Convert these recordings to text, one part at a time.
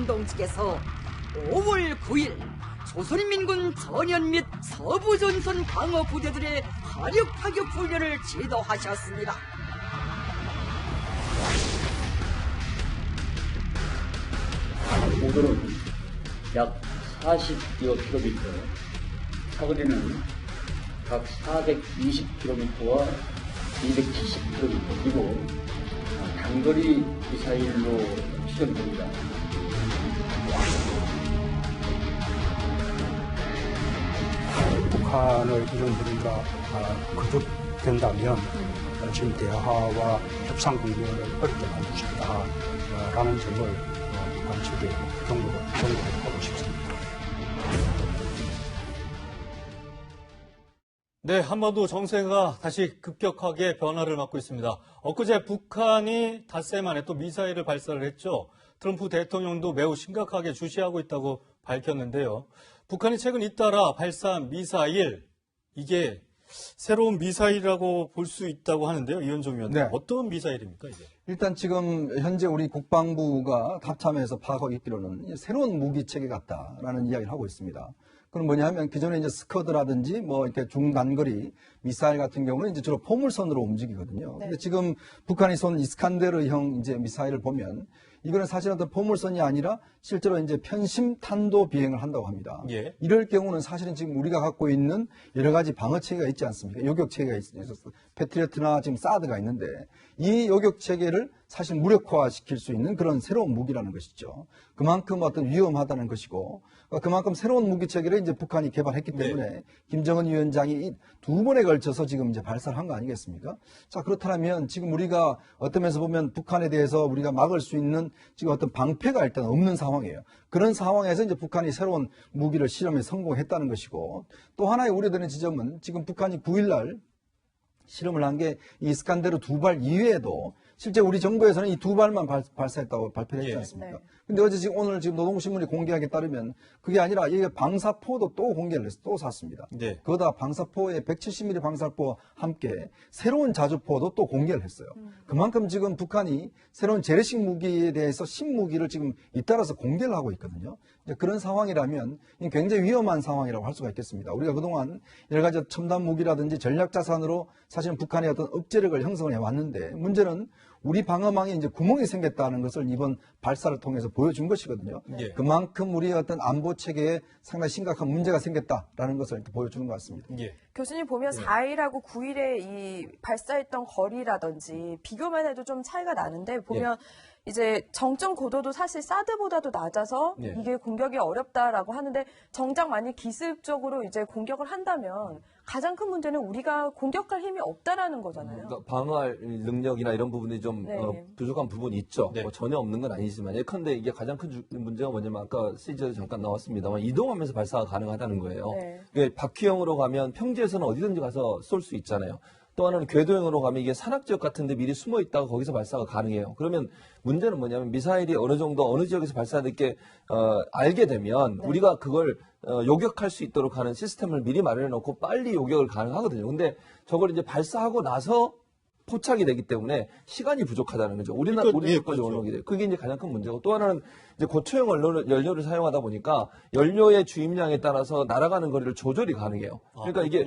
대통령 측에서 5월 9일 조선인민군 전현 및 서부전선 방어부대들의 화력 타격 훈련을 지도하셨습니다. 고도는 약 40여 킬로미터, 사거리는 각 420km와 270km, 그리고 단거리 미사일로 추정됩니다. 북한의 이런 무리가 거듭된다면 지금 대화와 협상 국면을 어렵게 만들 수 있다라는 점을 북한 측에 경고를 하고 싶습니다. 네, 한반도 정세가 다시 급격하게 변화를 맞고 있습니다. 엊그제 북한이 닷새 만에 또 미사일을 발사를 했죠. 트럼프 대통령도 매우 심각하게 주시하고 있다고 밝혔는데요. 북한이 최근 잇따라 발사한 미사일, 이게 새로운 미사일이라고 볼 수 있다고 하는데요. 이현종 의원님, 네. 어떤 미사일입니까, 이게? 일단 지금 현재 우리 국방부가 합참에서 파악하고 있기로는 새로운 무기 체계 같다라는 이야기를 하고 있습니다. 그럼 뭐냐 하면 기존에 이제 스커드라든지 뭐 이렇게 중단거리 미사일 같은 경우는 이제 주로 포물선으로 움직이거든요. 근데 지금 북한이 쏜 이스칸데르형 이제 미사일을 보면 이거는 사실 어떤 포물선이 아니라 실제로 이제 편심 탄도 비행을 한다고 합니다. 예. 이럴 경우는 사실은 지금 우리가 갖고 있는 여러 가지 방어 체계가 있지 않습니까? 요격 체계가 있어서 패트리어트나 지금 사드가 있는데 이 요격 체계를 사실 무력화시킬 수 있는 그런 새로운 무기라는 것이죠. 그만큼 어떤 위험하다는 것이고 그만큼 새로운 무기 체계를 이제 북한이 개발했기 때문에 김정은 위원장이 두 번에 걸쳐서 지금 이제 발사를 한 거 아니겠습니까? 자, 그렇다면 지금 우리가 어떤 면에서 보면 북한에 대해서 우리가 막을 수 있는 지금 어떤 방패가 일단 없는 상황이에요. 그런 상황에서 이제 북한이 새로운 무기를 실험에 성공했다는 것이고 또 하나의 우려되는 지점은 지금 북한이 9일날 실험을 한 게 이 이스칸데르 2발 이외에도 실제 우리 정부에서는 이 2발만 발사했다고 발표를 했지 않습니까? 근데 어제 지금 오늘 지금 노동신문이 공개하기에 따르면 그게 아니라 이게 방사포도 또 공개를 해서 또 샀습니다. 네. 그거다 방사포에 170mm 방사포와 함께 새로운 자주포도 또 공개를 했어요. 그만큼 지금 북한이 새로운 재래식 무기에 대해서 신무기를 지금 잇따라서 공개를 하고 있거든요. 이제 그런 상황이라면 굉장히 위험한 상황이라고 할 수가 있겠습니다. 우리가 그동안 여러 가지 첨단 무기라든지 전략 자산으로 사실은 북한의 어떤 억제력을 형성을 해왔는데 문제는 우리 방어망에 이제 구멍이 생겼다는 것을 이번 발사를 통해서 보여준 것이거든요. 예. 그만큼 우리의 어떤 안보 체계에 상당히 심각한 문제가 생겼다라는 것을 이렇게 보여주는 것 같습니다. 예. 교수님 보면 4일하고 9일에 이 발사했던 거리라든지 비교만 해도 좀 차이가 나는데 보면 이제 정점 고도도 사실 사드보다도 낮아서 이게 공격이 어렵다라고 하는데 정작 만약 기습적으로 이제 공격을 한다면 가장 큰 문제는 우리가 공격할 힘이 없다라는 거잖아요. 그러니까 방어할 능력이나 이런 부분이 좀 부족한 부분이 있죠. 네. 뭐 전혀 없는 건 아니지만 예컨대 이게 가장 큰 문제가 뭐냐면 아까 시리즈에도 잠깐 나왔습니다만 이동하면서 발사가 가능하다는 거예요. 이게 바퀴형으로 가면 평지에서는 어디든지 가서 쏠 수 있잖아요. 또 하나는 궤도형으로 가면 이게 산악지역 같은데 미리 숨어 있다가 거기서 발사가 가능해요. 그러면 문제는 뭐냐면 미사일이 어느 정도 어느 지역에서 발사될 게 알게 되면 우리가 그걸 요격할 수 있도록 하는 시스템을 미리 마련해 놓고 빨리 요격을 가능하거든요. 근데 저걸 이제 발사하고 나서 포착이 되기 때문에 시간이 부족하다는 거죠. 우리나라까지 그렇죠. 올라오게 돼요. 그게 이제 가장 큰 문제고 또 하나는 이제 고초형 연료를 사용하다 보니까 연료의 주입량에 따라서 날아가는 거리를 조절이 가능해요. 그러니까 이게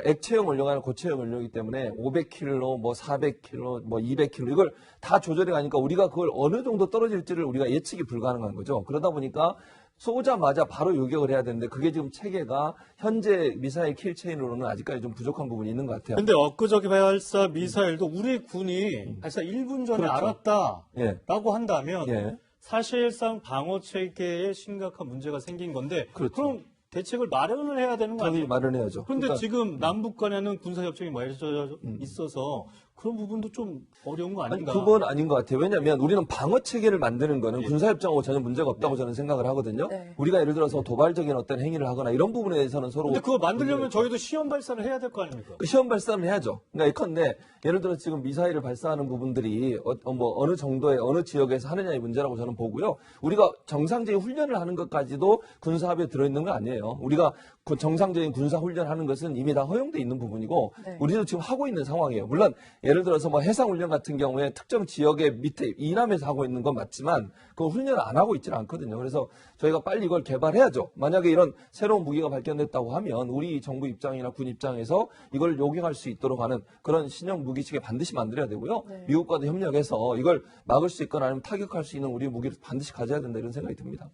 액체형 연료가 아니라 고체형 연료이기 때문에 500km, 뭐 400km, 뭐 200km 이걸 다 조절해 가니까 우리가 그걸 어느 정도 떨어질지를 우리가 예측이 불가능한 거죠. 그러다 보니까 쏘자마자 바로 요격을 해야 되는데 그게 지금 체계가 현재 미사일 킬체인으로는 아직까지 좀 부족한 부분이 있는 것 같아요. 근데 엊그저께 발사 미사일도 우리 군이 발사 1분 전에 그렇죠. 알았다라고 한다면 예. 사실상 방어 체계에 심각한 문제가 생긴 건데 그렇죠. 그럼 대책을 마련을 해야 되는 거 아니에요? 마련해야죠. 그런데 그러니까 지금 남북 간에는 군사협정이 맺어져 있어서 그런 부분도 좀 어려운 거 아닌가? 그건 아닌 것 같아요. 왜냐하면 우리는 방어 체계를 만드는 거는 군사협정하고 전혀 문제가 없다고 저는 생각을 하거든요. 우리가 예를 들어서 도발적인 어떤 행위를 하거나 이런 부분에 대해서는 서로. 근데 그거 만들려면 저희도 시험 발사를 해야 될 거 아닙니까? 그 시험 발사는 해야죠. 그러니까 예컨대 예를 들어 지금 미사일을 발사하는 부분들이 어느 정도의 어느 지역에서 하느냐의 문제라고 저는 보고요. 우리가 정상적인 훈련을 하는 것까지도 군사합의에 들어있는 거 아니에요. 우리가 그 정상적인 군사 훈련하는 것은 이미 다 허용돼 있는 부분이고 우리도 지금 하고 있는 상황이에요. 물론 예를 들어서 뭐 해상 훈련 같은 경우에 특정 지역의 밑에 이남에서 하고 있는 건 맞지만 그 훈련을 안 하고 있지는 않거든요. 그래서 저희가 빨리 이걸 개발해야죠. 만약에 이런 새로운 무기가 발견됐다고 하면 우리 정부 입장이나 군 입장에서 이걸 요격할 수 있도록 하는 그런 신형 무기체계 반드시 만들어야 되고요. 네. 미국과도 협력해서 이걸 막을 수 있거나 아니면 타격할 수 있는 우리 무기를 반드시 가져야 된다 이런 생각이 듭니다.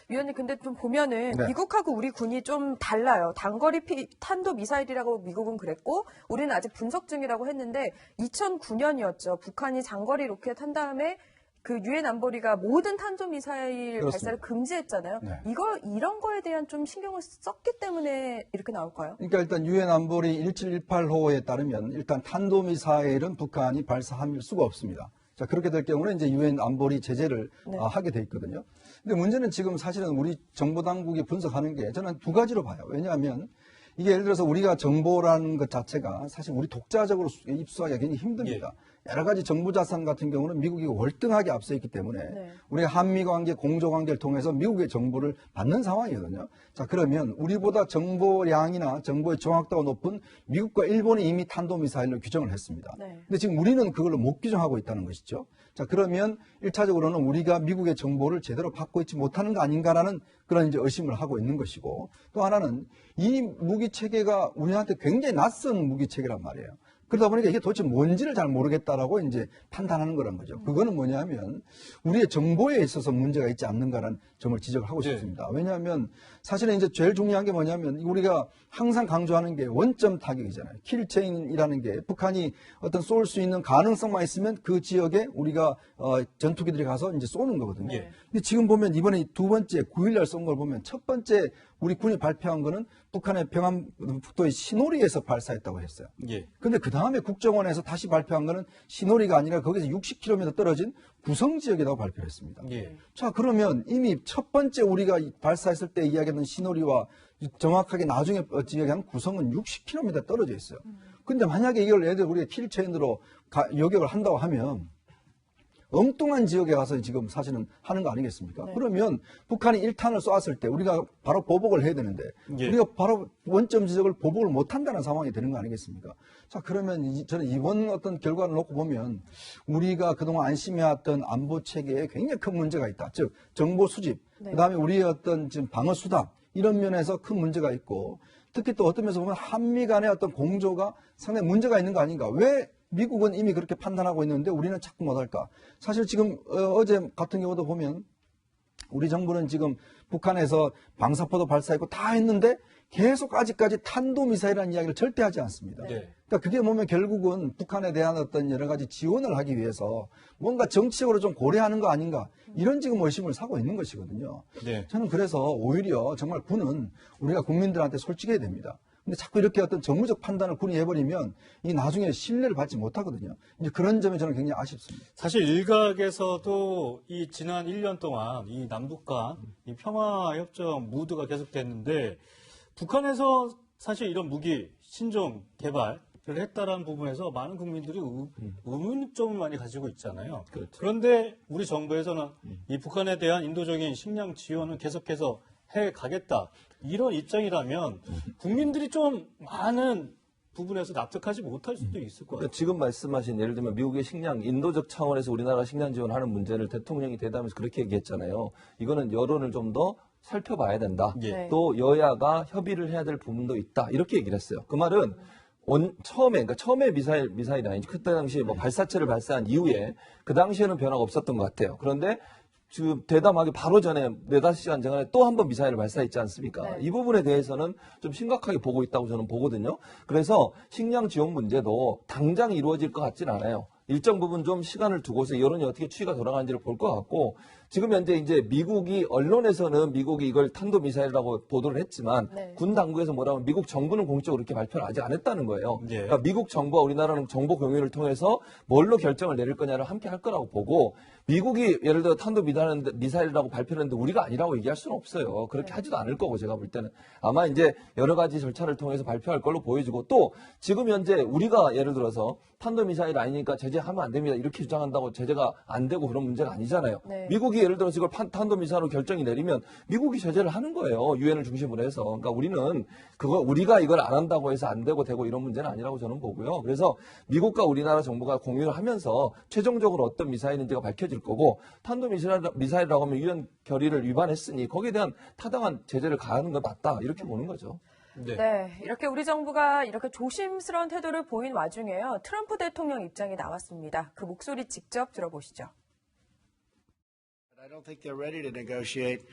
위원님, 근데 좀 보면은 네. 미국하고 우리 군이 좀 달라요. 단거리 탄도 미사일이라고 미국은 그랬고 우리는 아직 분석 중이라고 했는데 2009년이었죠. 북한이 장거리 로켓 한 다음에 그 유엔 안보리가 모든 탄도 미사일 그렇습니다. 발사를 금지했잖아요. 네. 이런 거에 대한 좀 신경을 썼기 때문에 이렇게 나올까요? 그러니까 일단 유엔 안보리 1718호에 따르면 일단 탄도미사일은 북한이 발사할 수가 없습니다. 자, 그렇게 될 경우는 이제 유엔 안보리 제재를 네. 하게 돼 있거든요. 근데 문제는 지금 사실은 우리 정보 당국이 분석하는 게 저는 두 가지로 봐요. 왜냐하면 이게 예를 들어서 우리가 정보라는 것 자체가 사실 우리 독자적으로 입수하기가 굉장히 힘듭니다. 여러 가지 정부 자산 같은 경우는 미국이 월등하게 앞서 있기 때문에 네. 우리가 한미 관계, 공조 관계를 통해서 미국의 정보를 받는 상황이거든요. 자, 그러면 우리보다 정보량이나 정보의 정확도가 높은 미국과 일본이 이미 탄도미사일로 규정을 했습니다. 네. 근데 지금 우리는 그걸로 못 규정하고 있다는 것이죠. 자, 그러면 1차적으로는 우리가 미국의 정보를 제대로 받고 있지 못하는 거 아닌가라는 그런 이제 의심을 하고 있는 것이고, 또 하나는 이 무기 체계가 우리한테 굉장히 낯선 무기 체계란 말이에요. 그러다 보니까 이게 도대체 뭔지를 잘 모르겠다라고 이제 판단하는 거란 거죠. 그거는 뭐냐면 우리의 정보에 있어서 문제가 있지 않는가라는 점을 지적을 하고 싶습니다. 왜냐하면 사실은 이제 제일 중요한 게 뭐냐면 우리가 항상 강조하는 게 원점 타격이잖아요. 킬체인이라는 게 북한이 어떤 쏠 수 있는 가능성만 있으면 그 지역에 우리가 전투기들이 가서 이제 쏘는 거거든요. 네. 근데 지금 보면 이번에 두 번째 9일날 쏜 걸 보면 첫 번째 우리 군이 발표한 거는 북한의 평안북도의 시노리에서 발사했다고 했어요. 예. 근데 그 다음에 국정원에서 다시 발표한 거는 시노리가 아니라 거기서 60km 떨어진 구성 지역이라고 발표했습니다. 예. 자, 그러면 이미 첫 번째 우리가 발사했을 때 이야기했던 시노리와 정확하게 나중에 지역한 구성은 60km 떨어져 있어요. 근데 만약에 이걸 예를 들어 우리가 킬체인으로 요격을 한다고 하면 엉뚱한 지역에 가서 지금 사실은 하는 거 아니겠습니까? 네. 그러면 북한이 1탄을 쏘았을 때 우리가 바로 보복을 해야 되는데 예. 우리가 바로 원점 지역을 보복을 못 한다는 상황이 되는 거 아니겠습니까? 자, 그러면 저는 이번 어떤 결과를 놓고 보면 우리가 그동안 안심해왔던 안보 체계에 굉장히 큰 문제가 있다. 즉, 정보 수집, 네. 그다음에 우리의 어떤 지금 방어 수단 이런 면에서 큰 문제가 있고 특히 또 어떤 면에서 보면 한미 간의 어떤 공조가 상당히 문제가 있는 거 아닌가? 왜 미국은 이미 그렇게 판단하고 있는데 우리는 자꾸 못할까? 사실 지금 어제 같은 경우도 보면 우리 정부는 지금 북한에서 방사포도 발사했고 다 했는데 계속 아직까지 탄도미사일이라는 이야기를 절대 하지 않습니다. 네. 그러니까 그게 보면 결국은 북한에 대한 어떤 여러 가지 지원을 하기 위해서 뭔가 정치적으로 좀 고려하는 거 아닌가 이런 지금 의심을 사고 있는 것이거든요. 네. 저는 그래서 오히려 정말 군은 우리가 국민들한테 솔직해야 됩니다. 근데 자꾸 이렇게 어떤 정무적 판단을 군이 해버리면 이 나중에 신뢰를 받지 못하거든요. 이제 그런 점이 저는 굉장히 아쉽습니다. 사실 일각에서도 이 지난 1년 동안 이 남북 간 이 평화협정 무드가 계속됐는데 북한에서 사실 이런 무기 신종 개발을 했다라는 부분에서 많은 국민들이 의문점을 많이 가지고 있잖아요. 그렇죠. 그런데 우리 정부에서는 이 북한에 대한 인도적인 식량 지원을 계속해서 해 가겠다. 이런 입장이라면 국민들이 좀 많은 부분에서 납득하지 못할 수도 있을 것 같아요. 그러니까 지금 말씀하신 예를 들면 미국의 식량, 인도적 차원에서 우리나라가 식량 지원하는 문제를 대통령이 대담해서 그렇게 얘기했잖아요. 이거는 여론을 좀 더 살펴봐야 된다. 예. 또 여야가 협의를 해야 될 부분도 있다. 이렇게 얘기를 했어요. 그 말은 처음에 미사일이 아니지. 그때 당시에 뭐 발사체를 발사한 이후에 그 당시에는 변화가 없었던 것 같아요. 그런데 지금 대담하게 바로 전에 4-5시간 전에 또 한 번 미사일을 발사했지 않습니까? 네. 이 부분에 대해서는 좀 심각하게 보고 있다고 저는 보거든요. 그래서 식량 지원 문제도 당장 이루어질 것 같진 않아요. 일정 부분 좀 시간을 두고서 여론이 어떻게 추이가 돌아가는지를 볼 것 같고 지금 현재 이제 미국이 언론에서는 미국이 이걸 탄도미사일이라고 보도를 했지만 네. 군 당국에서 뭐라면 미국 정부는 공식적으로 그렇게 발표를 아직 안 했다는 거예요. 예. 그러니까 미국 정부와 우리나라는 정보 공유를 통해서 뭘로 결정을 내릴 거냐를 함께 할 거라고 보고 미국이 예를 들어 탄도미사일이라고 발표를 했는데 우리가 아니라고 얘기할 수는 없어요. 그렇게 하지도 않을 거고 제가 볼 때는 아마 이제 여러 가지 절차를 통해서 발표할 걸로 보여지고 또 지금 현재 우리가 예를 들어서 탄도미사일 아니니까 제재하면 안 됩니다. 이렇게 주장한다고 제재가 안 되고 그런 문제가 아니잖아요. 네. 미국이 미국이 예를 들어서 이걸 탄도미사일로 결정이 내리면 미국이 제재를 하는 거예요. 유엔을 중심으로 해서. 그러니까 우리는 우리가 이걸 안 한다고 해서 안 되고 이런 문제는 아니라고 저는 보고요. 그래서 미국과 우리나라 정부가 공유를 하면서 최종적으로 어떤 미사일인지가 밝혀질 거고 탄도미사일이라고 하면 유엔 결의를 위반했으니 거기에 대한 타당한 제재를 가하는 건 맞다. 이렇게 보는 거죠. 네, 이렇게 우리 정부가 이렇게 조심스러운 태도를 보인 와중에요. 트럼프 대통령 입장이 나왔습니다. 그 목소리 직접 들어보시죠. I don't think they're ready to negotiate.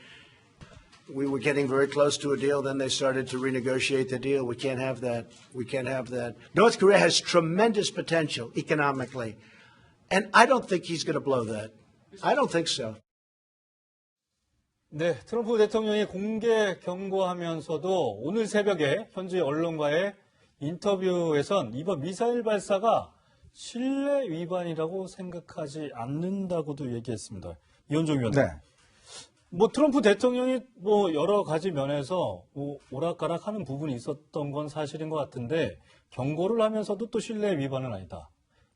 We were getting very close to a deal, then they started to renegotiate the deal. We can't have that. We can't have that. North Korea has tremendous potential economically, and I don't think he's going to blow that. I don't think so. 네, 트럼프 대통령이 공개 경고하면서도 오늘 새벽에 현지 언론과의 인터뷰에선 이번 미사일 발사가 신뢰 위반이라고 생각하지 않는다고도 얘기했습니다. 이현종 위원님. 네. 뭐 트럼프 대통령이 뭐 여러 가지 면에서 뭐 오락가락하는 부분이 있었던 건 사실인 것 같은데 경고를 하면서도 또 신뢰 위반은 아니다.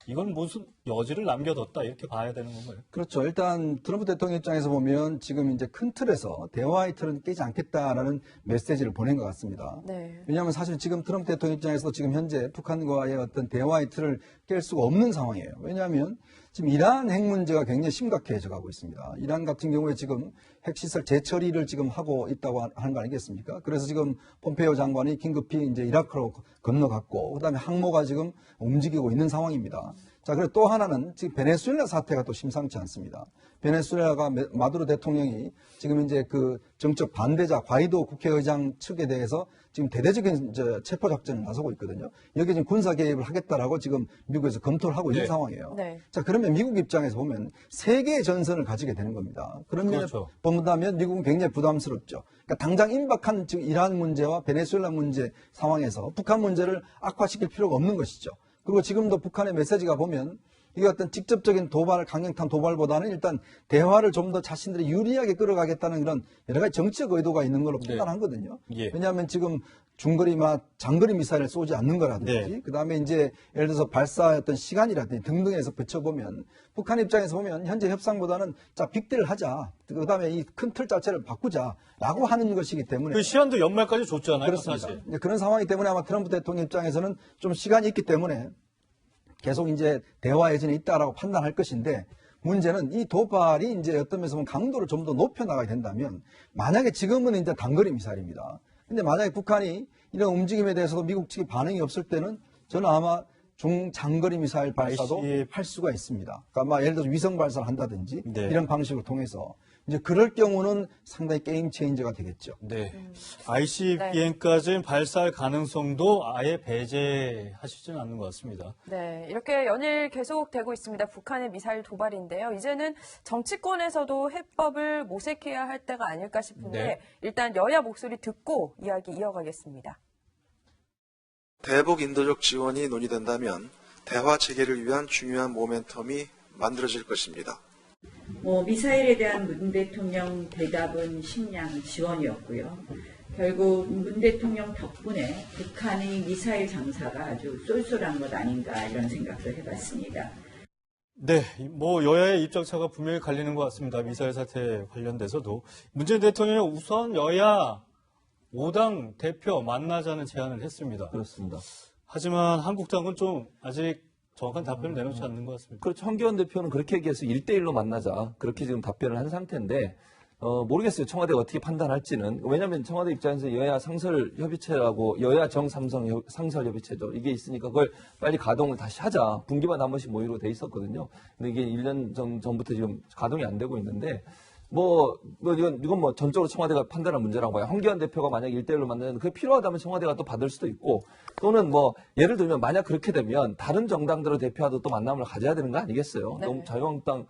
이건 무슨 여지를 남겨뒀다 이렇게 봐야 되는 건가요? 그렇죠. 일단 트럼프 대통령 입장에서 보면 지금 이제 큰 틀에서 대화의 틀은 깨지 않겠다라는 메시지를 보낸 것 같습니다. 네. 왜냐하면 사실 지금 트럼프 대통령 입장에서도 지금 현재 북한과의 어떤 대화의 틀을 깰 수가 없는 상황이에요. 왜냐하면 지금 이란 핵 문제가 굉장히 심각해져 가고 있습니다. 이란 같은 경우에 지금 핵시설 재처리를 지금 하고 있다고 하는 거 아니겠습니까? 그래서 지금 폼페이오 장관이 긴급히 이제 이라크로 건너갔고, 그다음에 항모가 지금 움직이고 있는 상황입니다. 자, 그리고 또 하나는 지금 베네수엘라 사태가 또 심상치 않습니다. 베네수엘라가 마두로 대통령이 지금 이제 그 정적 반대자 과이도 국회의장 측에 대해서 지금 대대적인 체포 작전을 나서고 있거든요. 여기 지금 군사 개입을 하겠다라고 지금 미국에서 검토를 하고 있는 상황이에요. 네. 자, 그러면 미국 입장에서 보면 세계의 전선을 가지게 되는 겁니다. 그런 면에 그렇죠. 본다면 미국은 굉장히 부담스럽죠. 그러니까 당장 임박한 지금 이란 문제와 베네수엘라 문제 상황에서 북한 문제를 악화시킬 필요가 없는 것이죠. 그리고 지금도 북한의 메시지가 보면 이게 어떤 직접적인 도발, 강력한 도발보다는 일단 대화를 좀 더 자신들이 유리하게 끌어가겠다는 그런 여러 가지 정치적 의도가 있는 걸로 판단하거든요. 예. 왜냐하면 지금 중거리, 장거리 미사일을 쏘지 않는 거라든지, 그 다음에 이제 예를 들어서 발사했던 시간이라든지 등등에서 비춰보면 북한 입장에서 보면 현재 협상보다는 자, 빅딜을 하자. 그 다음에 이 큰 틀 자체를 바꾸자라고 하는 것이기 때문에. 그 시한도 연말까지 줬잖아요. 그렇습니다. 사실. 그런 상황이기 때문에 아마 트럼프 대통령 입장에서는 좀 시간이 있기 때문에 계속 이제 대화 여전히 있다라고 판단할 것인데, 문제는 이 도발이 이제 어떤 면에서 보면 강도를 좀 더 높여 나가게 된다면, 만약에 지금은 이제 단거리 미사일입니다. 근데 만약에 북한이 이런 움직임에 대해서도 미국 측이 반응이 없을 때는 저는 아마 중장거리 미사일 발사도 할 수가 있습니다. 그러니까 예를 들어서 위성 발사를 한다든지 이런 방식을 통해서 이제 그럴 경우는 상당히 게임 체인저가 되겠죠. 네. ICBM까지 발사할 가능성도 아예 배제하시지는 않는 것 같습니다. 네. 이렇게 연일 계속되고 있습니다. 북한의 미사일 도발인데요. 이제는 정치권에서도 해법을 모색해야 할 때가 아닐까 싶은데 일단 여야 목소리 듣고 이야기 이어가겠습니다. 대북 인도적 지원이 논의된다면 대화 체계를 위한 중요한 모멘텀이 만들어질 것입니다. 미사일에 대한 문 대통령 대답은 식량 지원이었고요. 결국 문 대통령 덕분에 북한의 미사일 장사가 아주 쏠쏠한 것 아닌가 이런 생각도 해봤습니다. 네, 뭐 여야의 입장차가 분명히 갈리는 것 같습니다. 미사일 사태 관련돼서도 문재인 대통령이 우선 여야 5당 대표 만나자는 제안을 했습니다. 그렇습니다. 하지만 한국당은 좀 아직 정확한 답변을 내놓지 않는 것 같습니다. 그렇죠. 황교안 대표는 그렇게 얘기해서 1대1로 만나자. 그렇게 지금 답변을 한 상태인데, 모르겠어요. 청와대가 어떻게 판단할지는. 왜냐하면 청와대 입장에서 여야 상설협의체라고, 여야 정삼성 상설협의체죠. 이게 있으니까 그걸 빨리 가동을 다시 하자. 분기마다 한 번씩 모이로 돼 있었거든요. 근데 이게 1년 전부터 지금 가동이 안 되고 있는데, 이건 뭐 전적으로 청와대가 판단할 문제라고 봐요. 황교안 대표가 만약 1대1로 만나면 그게 필요하다면 청와대가 또 받을 수도 있고, 또는 뭐 예를 들면 만약 그렇게 되면 다른 정당들을 대표하도 또 만남을 가져야 되는 거 아니겠어요? 네. 너무 자유한국당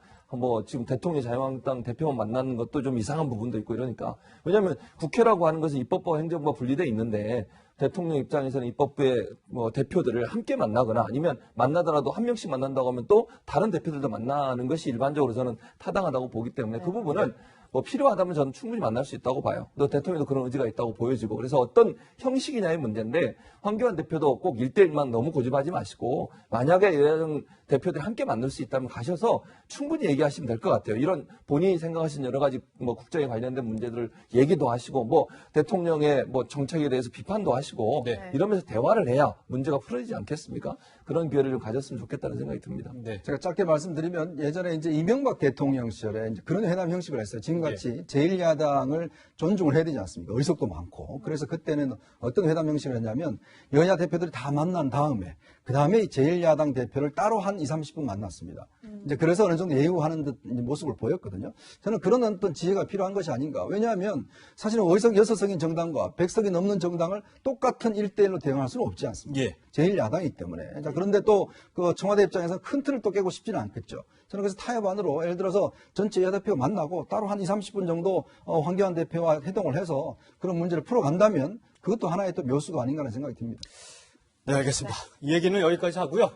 지금 대통령 자유한국당 대표만 만나는 것도 좀 이상한 부분도 있고 이러니까. 왜냐하면 국회라고 하는 것은 입법부와 행정부가 분리돼 있는데 대통령 입장에서는 입법부의 대표들을 함께 만나거나 아니면 만나더라도 한 명씩 만난다고 하면 또 다른 대표들도 만나는 것이 일반적으로 저는 타당하다고 보기 때문에 그 부분은 뭐 필요하다면 저는 충분히 만날 수 있다고 봐요. 또 대통령도 그런 의지가 있다고 보여지고 그래서 어떤 형식이냐의 문제인데 황교안 대표도 꼭 1대1만 너무 고집하지 마시고 만약에 여야정 대표들이 함께 만들 수 있다면 가셔서 충분히 얘기하시면 될 것 같아요. 이런 본인이 생각하신 여러 가지 뭐 국정에 관련된 문제들을 얘기도 하시고 뭐 대통령의 뭐 정책에 대해서 비판도 하시고 이러면서 대화를 해야 문제가 풀어지지 않겠습니까? 그런 기회를 좀 가졌으면 좋겠다는 생각이 듭니다. 네. 제가 짧게 말씀드리면 예전에 이제 이명박 대통령 시절에 이제 그런 회담 형식을 했어요. 지금같이 제1야당을 존중을 해야 되지 않습니까? 의석도 많고. 그래서 그때는 어떤 회담 형식을 했냐면 여야 대표들이 다 만난 다음에 그 다음에 제1야당 대표를 따로 한 20, 30분 만났습니다. 이제 그래서 어느 정도 예우하는 듯 모습을 보였거든요. 저는 그런 어떤 지혜가 필요한 것이 아닌가. 왜냐하면 사실은 의석 6석인 정당과 100석이 넘는 정당을 똑같은 1대1로 대응할 수는 없지 않습니까? 제1야당이기 때문에. 자, 그런데 또 그 청와대 입장에서 큰 틀을 또 깨고 싶지는 않겠죠. 저는 그래서 타협안으로 예를 들어서 전체 여야 대표가 만나고 따로 한 20, 30분 정도 황교안 대표와 회동을 해서 그런 문제를 풀어간다면 그것도 하나의 또 묘수가 아닌가 하는 생각이 듭니다. 네, 알겠습니다. 이 얘기는 여기까지 하고요.